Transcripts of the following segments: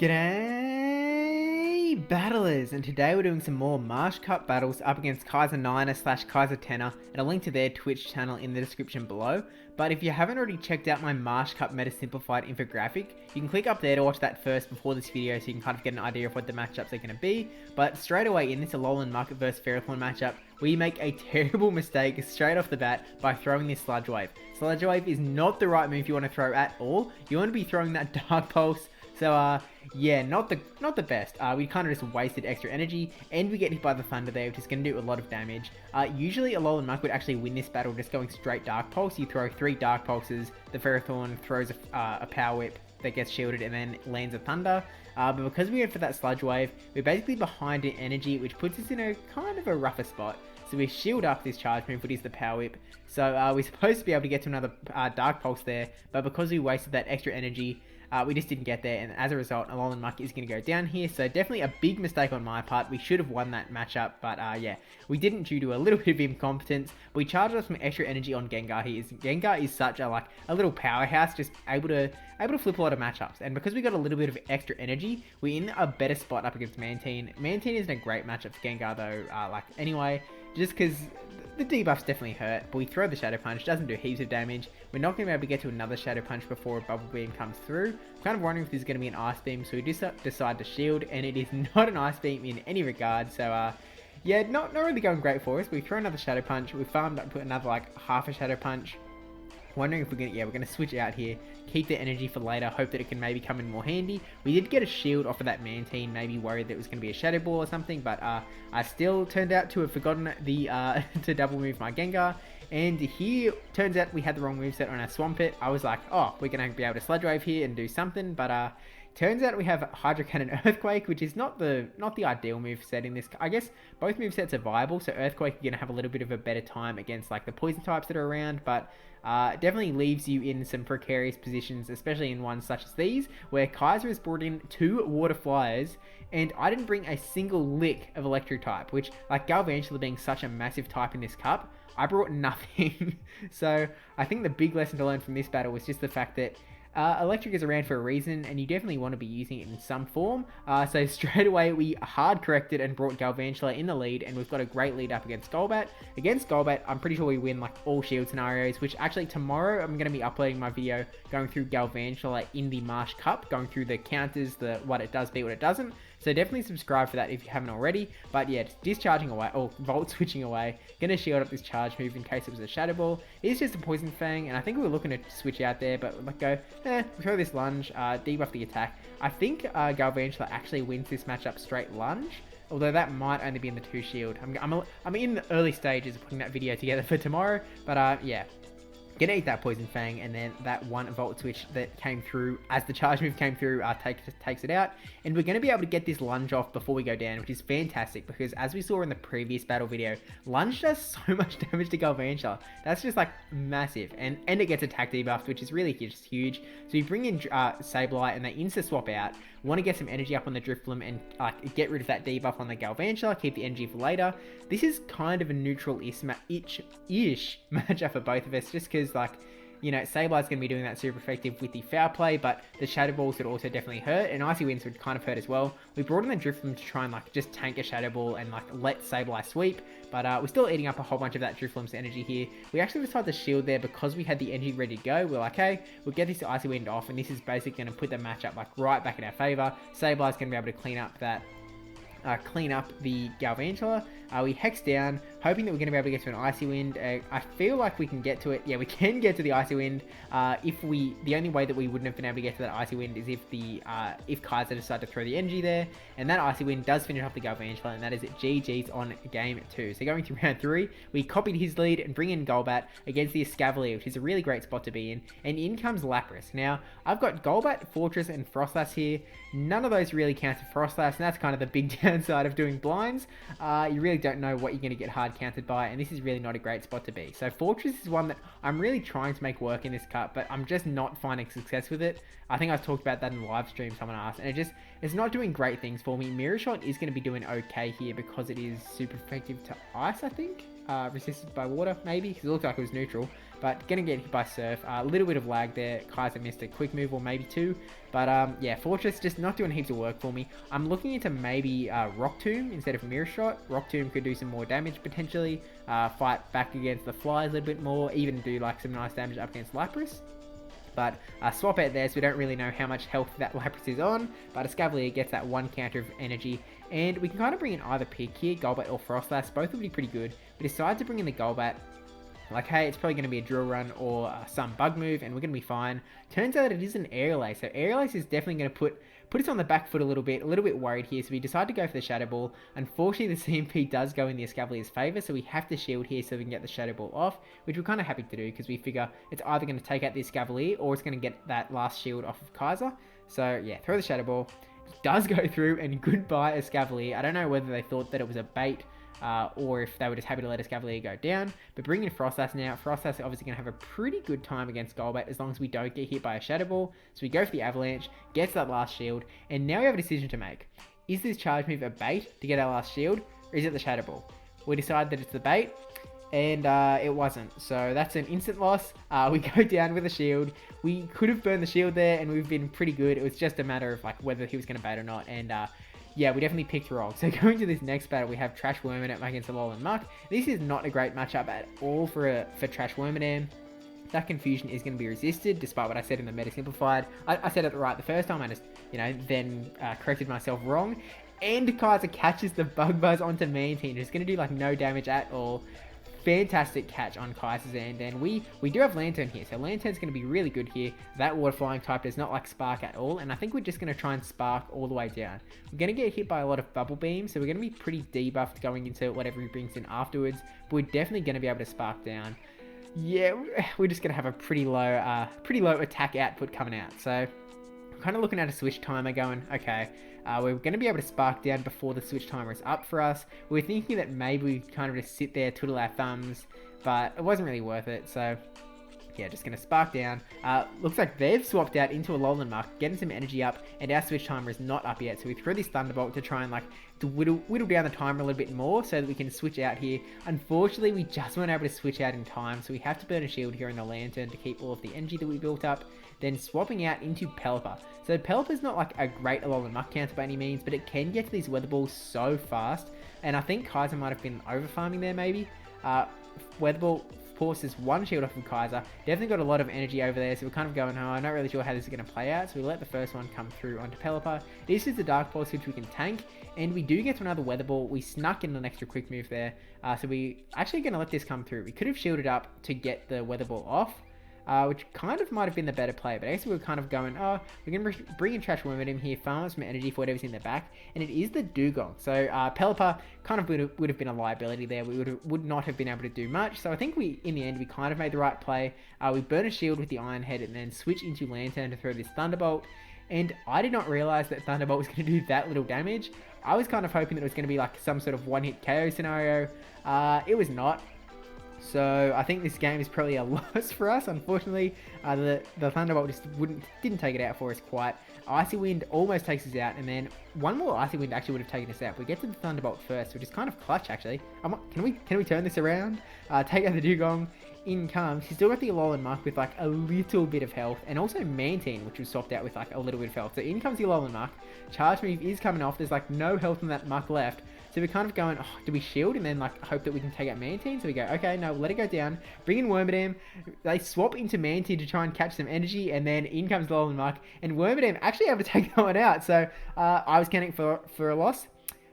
G'day battlers, and today we're doing some more Marsh Cup battles up against KaiserNeiner / KaiserTener, and a link to their Twitch channel in the description below. But if you haven't already checked out my Marsh Cup meta simplified infographic, you can click up there to watch that first before this video so you can kind of get an idea of what the matchups are going to be. But straight away in this Alolan Market vs Ferrothorn matchup, we make a terrible mistake straight off the bat by throwing this Sludge Wave. Sludge Wave is not the right move you want to throw at all. You want to be throwing that Dark Pulse. So, yeah, not the best. We kind of just wasted extra energy, and we get hit by the Thunder there, which is going to do a lot of damage. Usually, Alolan Muck would actually win this battle just going straight Dark Pulse. You throw 3 Dark Pulses, the Ferrothorn throws a Power Whip that gets shielded and then lands a Thunder. But because we went for that Sludge Wave, we're basically behind in energy, which puts us in a kind of a rougher spot. So we shield up this charge move, which is the Power Whip. So we're supposed to be able to get to another Dark Pulse there, but because we wasted that extra energy, we just didn't get there, and as a result, Alolan Muck is going to go down here. So definitely a big mistake on my part. We should have won that matchup, but yeah, we didn't due to a little bit of incompetence. We charged up some extra energy on Gengar here. Gengar is such a little powerhouse, just able to flip a lot of matchups. And because we got a little bit of extra energy, we're in a better spot up against Mantine. Mantine isn't a great matchup for Gengar though. Anyway, just because the debuffs definitely hurt, but we throw the Shadow Punch, doesn't do heaps of damage. We're not going to be able to get to another Shadow Punch before a Bubble Beam comes through. I'm kind of wondering if this is going to be an Ice Beam, so we decide to shield, and it is not an Ice Beam in any regard. So yeah, not really going great for us. We throw another Shadow Punch, we farmed up, put another half a Shadow Punch. Wondering if we're gonna switch out here, keep the energy for later, hope that it can maybe come in more handy. We did get a shield off of that Mantine, maybe worried that it was gonna be a Shadow Ball or something, but I still turned out to have forgotten the to double move my Gengar. And here, turns out we had the wrong moveset on our Swampert. I was like, oh, we're gonna be able to Sludge Wave here and do something, but turns out we have Hydro Cannon Earthquake, which is not the ideal moveset in this. I guess both movesets are viable, so Earthquake you're gonna have a little bit of a better time against the poison types that are around, but definitely leaves you in some precarious positions, especially in ones such as these, where Kaiser has brought in 2 Water Flyers, and I didn't bring a single lick of Electric type, which, Galvantula being such a massive type in this cup, I brought nothing. So I think the big lesson to learn from this battle was just the fact that Electric is around for a reason, and you definitely want to be using it in some form. So straight away we hard corrected and brought Galvantula in the lead, and we've got a great lead up against Golbat. Against Golbat, I'm pretty sure we win all shield scenarios, which actually tomorrow I'm going to be uploading my video going through Galvantula in the Marsh Cup, going through the counters, what it does beat, what it doesn't. So definitely subscribe for that if you haven't already. But yeah, just discharging away, or Volt Switching away. Gonna shield up this charge move in case it was a Shadow Ball. It's just a Poison Fang, and I think we were looking to switch out there, but we throw this Lunge, debuff the attack. I think Galvantula actually wins this matchup straight Lunge, although that might only be in the 2 shield. I'm in the early stages of putting that video together for tomorrow, but yeah. Gonna eat that Poison Fang, and then that 1 Volt Switch that came through as the charge move came through takes it out, and we're going to be able to get this Lunge off before we go down, which is fantastic, because as we saw in the previous battle video, Lunge does so much damage to Galvantula. That's just massive, and it gets attack debuffed, which is really just huge. So we bring in Sableye, and they insta swap out. Want to get some energy up on the Drifloon and get rid of that debuff on the Galvantula, keep the energy for later. This is kind of a neutral-ish matchup for both of us, just because Sableye's going to be doing that super effective with the Foul Play, but the Shadow Balls would also definitely hurt, and Icy Winds would kind of hurt as well. We brought in the Drifloon to try and just tank a Shadow Ball and let Sableye sweep, but we're still eating up a whole bunch of that Drifloon's energy here. We actually decided to shield there because we had the energy ready to go. We're like, hey, we'll get this Icy Wind off, and this is basically going to put the matchup right back in our favor. Sableye's going to be able to clean up the Galvantula. We hex down, hoping that we're going to be able to get to an Icy Wind. I feel like we can get to it. Yeah, we can get to the Icy Wind. The only way that we wouldn't have been able to get to that Icy Wind is if Kaiser decided to throw the energy there, and that Icy Wind does finish off the Galvantula, and that is GG's on game 2. So going through round 3, we copied his lead and bring in Golbat against the Escavalier, which is a really great spot to be in, and in comes Lapras. Now, I've got Golbat, Fortress, and Frostlass here. None of those really count to Frostlass, and that's kind of the big downside of doing blinds. You really don't know what you're going to get hard countered by, and this is really not a great spot to be. So Fortress is one that I'm really trying to make work in this cup, but I'm just not finding success with it. I think I've talked about that in the live stream, someone asked, and it's not doing great things for me. Mirror Shot is going to be doing okay here because it is super effective to ice, I think. Resisted by water, maybe, because it looked like it was neutral. but gonna get hit by Surf. A little bit of lag there. Kaiser missed a quick move or maybe two, but yeah, Fortress just not doing heaps of work for me. I'm looking into maybe Rock Tomb instead of Mirror Shot. Rock Tomb could do some more damage potentially, fight back against the flies a little bit more, even do like some nice damage up against Lapras. But swap out there, so we don't really know how much health that Lapras is on, but Escavalier gets that one counter of energy, and we can kind of bring in either pick here, Golbat or Frostlass. Both would be pretty good. We decide to bring in the Golbat, like, hey, it's probably going to be a drill run or some bug move, and we're going to be fine. Turns out it is an Aerial Ace, so Aerial Ace is definitely going to put us on the back foot a little bit worried here, so we decide to go for the Shadow Ball. Unfortunately, the CMP does go in the Escavalier's favour, so we have to shield here so we can get the Shadow Ball off, which we're kind of happy to do, because we figure it's either going to take out the Escavalier, or it's going to get that last shield off of Kaiser. So yeah, throw the Shadow Ball. It does go through, and goodbye Escavalier. I don't know whether they thought that it was a bait, or if they were just happy to let Escavalier go down. But bringing in Frostlass now, Frostlass is obviously going to have a pretty good time against Golbat as long as we don't get hit by a Shadow Ball. So we go for the Avalanche, gets that last shield, and now we have a decision to make. Is this charge move a bait to get our last shield, or is it the Shadow Ball? We decide that it's the bait, and it wasn't. So that's an instant loss. We go down with a shield. We could have burned the shield there, and we've been pretty good. It was just a matter of like whether he was going to bait or not, and yeah, we definitely picked wrong. So going to this next battle, we have Trash Wormadam against Alolan Muck. This is not a great matchup at all for Trash Wormadam. That confusion is going to be resisted, despite what I said in the Meta Simplified. I said it right the first time, I just, then corrected myself wrong. And Kaiser catches the Bug Buzz onto Mantine. It's going to do like no damage at all. Fantastic catch on Kaiser's end, and we do have Lantern here, so Lantern's going to be really good here. That Water Flying type does not like Spark at all, and I think we're just going to try and Spark all the way down. We're going to get hit by a lot of Bubble Beam, so we're going to be pretty debuffed going into whatever he brings in afterwards, but we're definitely going to be able to Spark down. Yeah, we're just going to have a pretty low attack output coming out, so I'm kind of looking at a switch timer going, okay, we're going to be able to Spark down before the switch timer is up for us. We're thinking that maybe we kind of just sit there, twiddle our thumbs, but it wasn't really worth it, so yeah, just going to Spark down. Looks like they've swapped out into a Alolan Muck, getting some energy up, and our switch timer is not up yet, so we throw this Thunderbolt to try and whittle down the timer a little bit more so that we can switch out here. Unfortunately, we just weren't able to switch out in time, so we have to burn a shield here in the Lantern to keep all of the energy that we built up, then swapping out into Pelipper. So Pelipper's not like a great Alolan Muck counter by any means, but it can get to these Weather Balls so fast, and I think Kaiser might have been over farming there maybe. Weather Ball forces one shield off from Kaiser. Definitely got a lot of energy over there, so we're kind of going, oh, I'm not really sure how this is going to play out, so we let the first one come through onto Pelipper. This is the Dark Pulse, which we can tank, and we do get to another Weather Ball. We snuck in an extra quick move there, so we actually going to let this come through. We could have shielded up to get the Weather Ball off, which kind of might have been the better play, but I guess we were kind of going, oh, we're going to bring in Trash Wormadam here, farm some energy for whatever's in the back, and it is the Dugong. So Pelipper kind of would have been a liability there. We would not have been able to do much, so I think in the end, we kind of made the right play. We burn a shield with the Iron Head and then switch into Lantern to throw this Thunderbolt, and I did not realize that Thunderbolt was going to do that little damage. I was kind of hoping that it was going to be like some sort of one-hit KO scenario. It was not. So I think this game is probably a loss for us. Unfortunately, the Thunderbolt just didn't take it out for us quite. Icy Wind almost takes us out, and then one more Icy Wind actually would have taken us out. We get to the Thunderbolt first, which is kind of clutch actually. Can we turn this around? Take out the Dugong. In comes, he's still got the Alolan Muck with like a little bit of health, and also Mantine, which was swapped out with like a little bit of health. So in comes the Alolan Muck. Charge move is coming off. There's like no health on that Muck left. So we're kind of going, oh, do we shield and then like hope that we can take out Mantine? So we go, okay, no, let it go down. Bring in Wormadam. They swap into Mantine to try and catch some energy, and then in comes the Alolan Muck, and Wormadam actually able to take that one out. So I was counting for a loss.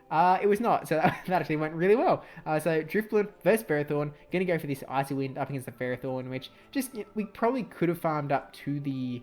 It was not, so that actually went really well. So Drifbloom versus Ferrothorn, gonna go for this Icy Wind up against the Ferrothorn, which just, we probably could have farmed up to the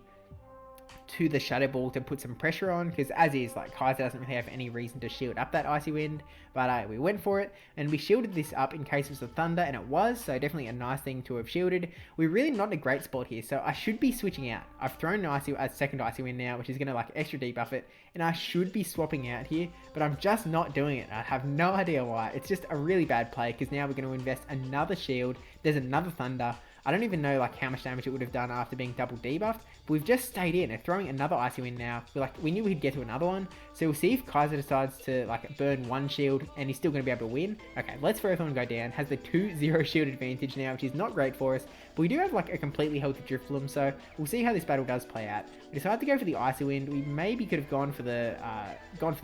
Shadow Ball to put some pressure on, because as is, like, Kaiser doesn't really have any reason to shield up that Icy Wind, but we went for it, and we shielded this up in case it was a Thunder, and it was, so definitely a nice thing to have shielded. We're really not in a great spot here, so I should be switching out. I've thrown a second Icy Wind now, which is going to, like, extra debuff it, and I should be swapping out here, but I'm just not doing it. I have no idea why. It's just a really bad play, because now we're going to invest another shield. There's another Thunder. I don't even know like how much damage it would have done after being double debuffed, but we've just stayed in. They're throwing another Icy Wind now. We knew we'd get to another one, so we'll see if Kaiser decides to like burn one shield and he's still going to be able to win. Okay, let's Ferrothorn go down. Has the 2-0 shield advantage now, which is not great for us, but we do have like a completely healthy Drifloon, so we'll see how this battle does play out. We decided to go for the Icy Wind. We maybe could have gone for the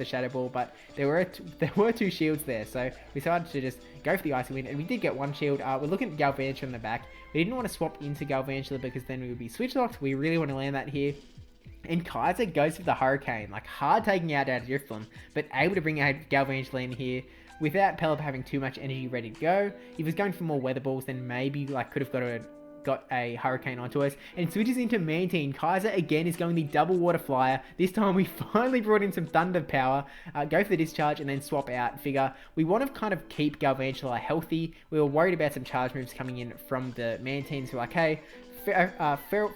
Shadow Ball, but there were two shields there, so we decided to just go for the Icy Wind, and we did get one shield. We're looking at Galvantula in the back. We didn't want to swap into Galvantula because then we would be switch locked. We really want to land that here. And Kaiser goes for the Hurricane, like hard taking out Drifloon, but able to bring out Galvantula in here without Pelipper having too much energy ready to go. If he was going for more Weather Balls, then maybe like could have got a Hurricane onto us, and switches into Mantine. Kaiser again is going the double Water Flyer. This time we finally brought in some Thunder Power, go for the Discharge and then swap out. Figure we want to kind of keep Galvantula healthy. We were worried about some charge moves coming in from the Mantine, so like, hey,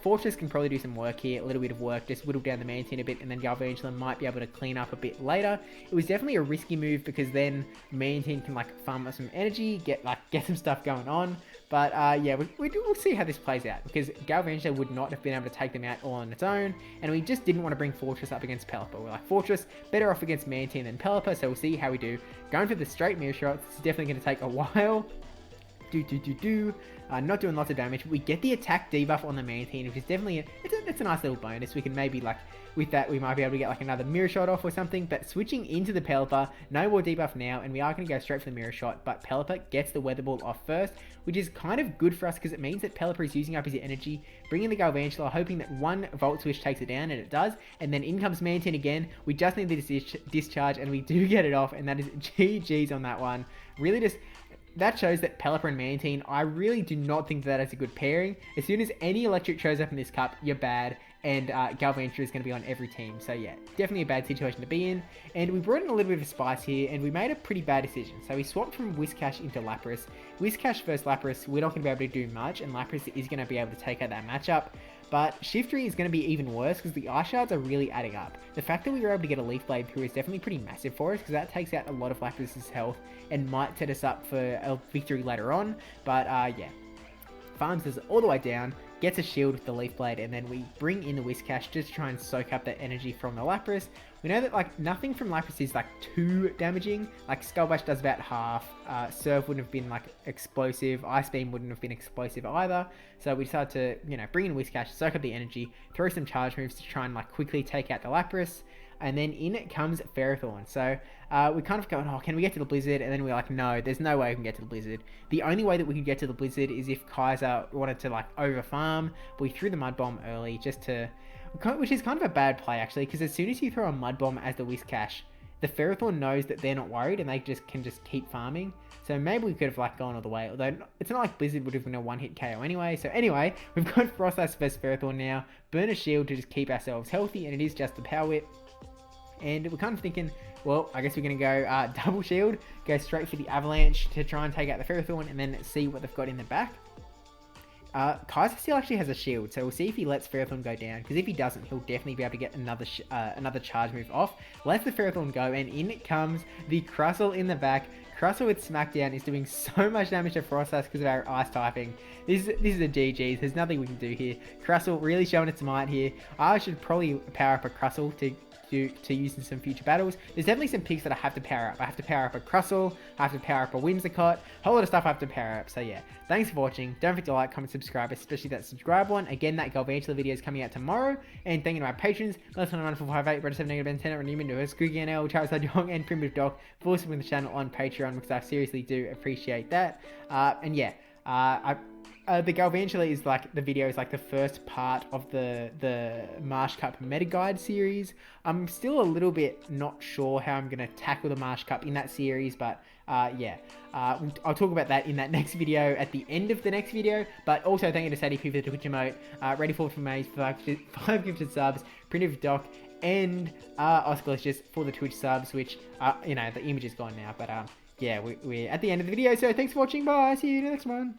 Fortress can probably do some work here, a little bit of work, just whittle down the Mantine a bit, and then Galvantula might be able to clean up a bit later. It was definitely a risky move because then Mantine can like farm up some energy, get some stuff going on. But yeah, we'll see how this plays out, because Galvantula would not have been able to take them out all on its own, and we just didn't want to bring Fortress up against Pelipper. We're like, Fortress better off against Mantine than Pelipper, so we'll see how we do. Going for the straight Mirror Shot, it's definitely going to take a while. Not doing lots of damage. We get the attack debuff on the Mantine, which is definitely it's a nice little bonus. We can maybe like with that we might be able to get like another Mirror Shot off or something. But switching into the Pelipper, no more debuff now, and we are going to go straight for the Mirror Shot. But Pelipper gets the Weather Ball off first, which is kind of good for us because it means that Pelipper is using up his energy, bringing the Galvantula, hoping that one Volt Switch takes it down, and it does. And then in comes Mantine again. We just need the Discharge, and we do get it off, and that is GG's on that one. Really just. That shows that Pelipper and Mantine, I really do not think that is a good pairing. As soon as any electric shows up in this cup, you're bad, and Galvantula is going to be on every team. So yeah, definitely a bad situation to be in. And we brought in a little bit of spice here, and we made a pretty bad decision. So we swapped from Whiscash into Lapras. Whiscash versus Lapras, we're not going to be able to do much, and Lapras is going to be able to take out that matchup. But Shiftry is going to be even worse because the Ice Shards are really adding up. The fact that we were able to get a Leaf Blade through is definitely pretty massive for us, because that takes out a lot of Lapras' health and might set us up for a victory later on. But yeah, farms us all the way down, gets a shield with the Leaf Blade, and then we bring in the Whiscash just to try and soak up that energy from the Lapras. We know that like nothing from Lapras is like too damaging. Like Skull Bash does about half. Surf wouldn't have been like explosive. Ice Beam wouldn't have been explosive either. So we decided to, bring in Whiscash, soak up the energy, throw some charge moves to try and like quickly take out the Lapras. And then in it comes Ferrothorn. So we kind of going, oh, can we get to the Blizzard? And then we're like, no, there's no way we can get to the Blizzard. The only way that we could get to the Blizzard is if Kaiser wanted to like over farm. But we threw the Mud Bomb early which is kind of a bad play actually, because as soon as you throw a Mud Bomb as the Whiscash, the Ferrothorn knows that they're not worried and they can just keep farming. So maybe we could have like gone all the way, although it's not like Blizzard would have been a one-hit KO anyway. So anyway, we've got Frost Ice versus Ferrothorn now. Burn a shield to just keep ourselves healthy, and it is just the Power Whip. And we're kind of thinking, well, I guess we're going to go double shield, go straight for the Avalanche to try and take out the Ferrothorn, and then see what they've got in the back. Kaiser still actually has a shield, so we'll see if he lets Ferrothorn go down, because if he doesn't, he'll definitely be able to get another charge move off. Lets the Ferrothorn go, and in comes the Crustle in the back. Crustle with Smackdown is doing so much damage to Frost Ice because of our Ice typing. This is a GG's. There's nothing we can do here. Crustle really showing its might here. I should probably power up a Crustle to use in some future battles. There's definitely some picks that I have to power up. I have to power up a Crustle, I have to power up a Whimsicott, a whole lot of stuff I have to power up. So yeah, thanks for watching. Don't forget to like, comment, subscribe, especially that subscribe one. Again, that Galvantula video is coming out tomorrow. And thank you to my patrons, Lesson9458, brajSF, -10, Renewman to SqeakyNL, charizardyong, and primativedoc for supporting the channel on Patreon, because I seriously do appreciate that. And yeah, the Galvantula is like, the video is like the first part of the Marsh Cup meta guide series. I'm still a little bit not sure how I'm going to tackle the Marsh Cup in that series, but yeah, I'll talk about that in that next video at the end of the next video. But also thank you to SaddyP for the Twitch emote, Ready for May for 5 gifted subs, primativedoc, and Oscalicious for the Twitch subs, which the image is gone now, but yeah, we're at the end of the video, so thanks for watching, bye, see you in the next one.